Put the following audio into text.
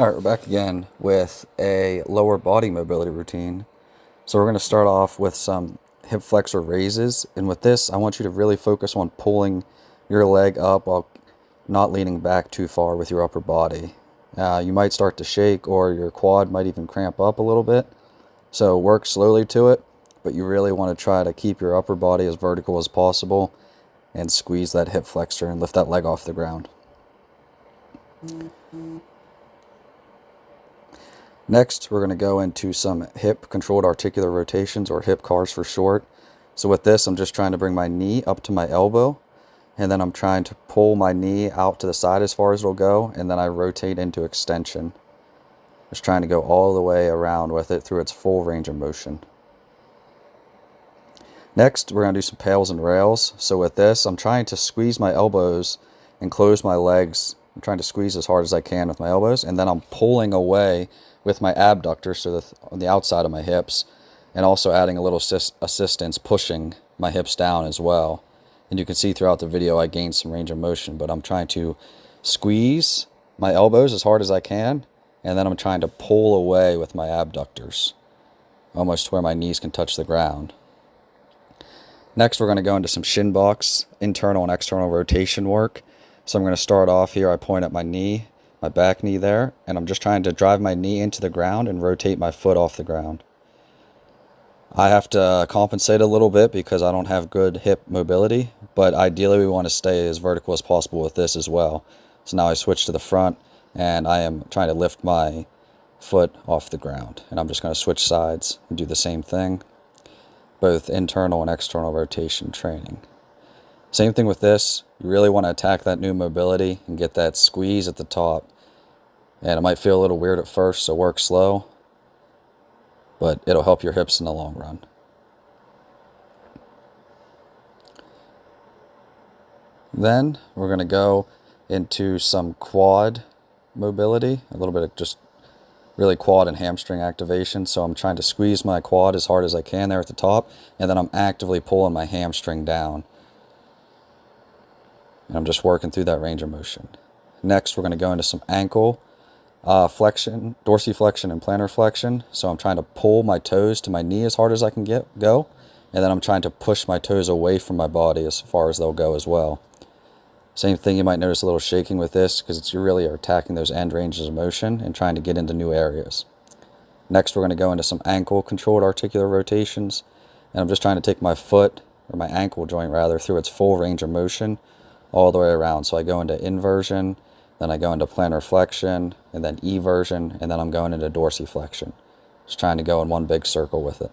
All right, we're back again with a lower body mobility routine. So we're going to start off with some hip flexor raises. And with this, I want you to really focus on pulling your leg up while not leaning back too far with your upper body. You might start to shake, or your quad might even cramp up a little bit. So work slowly to it, but you really want to try to keep your upper body as vertical as possible and squeeze that hip flexor and lift that leg off the ground. Next, we're going to go into some hip controlled articular rotations, or hip CARs for short. So with this, I'm just trying to bring my knee up to my elbow, and then I'm trying to pull my knee out to the side as far as it'll go, and then I rotate into extension. Just trying to go all the way around with it through its full range of motion. Next, we're going to do some pails and rails. So with this, I'm trying to squeeze my elbows and close my legs. I'm trying to squeeze as hard as I can with my elbows, and then I'm pulling away with my abductors, so on the outside of my hips, and also adding a little assistance, pushing my hips down as well. And you can see throughout the video I gained some range of motion, but I'm trying to squeeze my elbows as hard as I can, and then I'm trying to pull away with my abductors, almost to where my knees can touch the ground. Next, we're going to go into some shin box, internal and external rotation work. So I'm going to start off here. I point at my knee, my back knee there, and I'm just trying to drive my knee into the ground and rotate my foot off the ground. I have to compensate a little bit because I don't have good hip mobility, but ideally we want to stay as vertical as possible with this as well. So now I switch to the front, and I am trying to lift my foot off the ground, and I'm just going to switch sides and do the same thing, both internal and external rotation training. Same thing with this. You really want to attack that new mobility and get that squeeze at the top. And it might feel a little weird at first, so work slow, but it'll help your hips in the long run. Then we're going to go into some quad mobility, a little bit of just really quad and hamstring activation. So I'm trying to squeeze my quad as hard as I can there at the top, and then I'm actively pulling my hamstring down. And I'm just working through that range of motion. Next, we're going to go into some ankle flexion, dorsiflexion, and plantar flexion. So I'm trying to pull my toes to my knee as hard as I can go, and then I'm trying to push my toes away from my body as far as they'll go as well. Same thing, you might notice a little shaking with this because you really are attacking those end ranges of motion and trying to get into new areas. Next, we're going to go into some ankle controlled articular rotations, and I'm just trying to take my foot, or my ankle joint rather, through its full range of motion all the way around. So I go into inversion, then I go into plantar flexion, and then eversion, and then I'm going into dorsiflexion. Just trying to go in one big circle with it.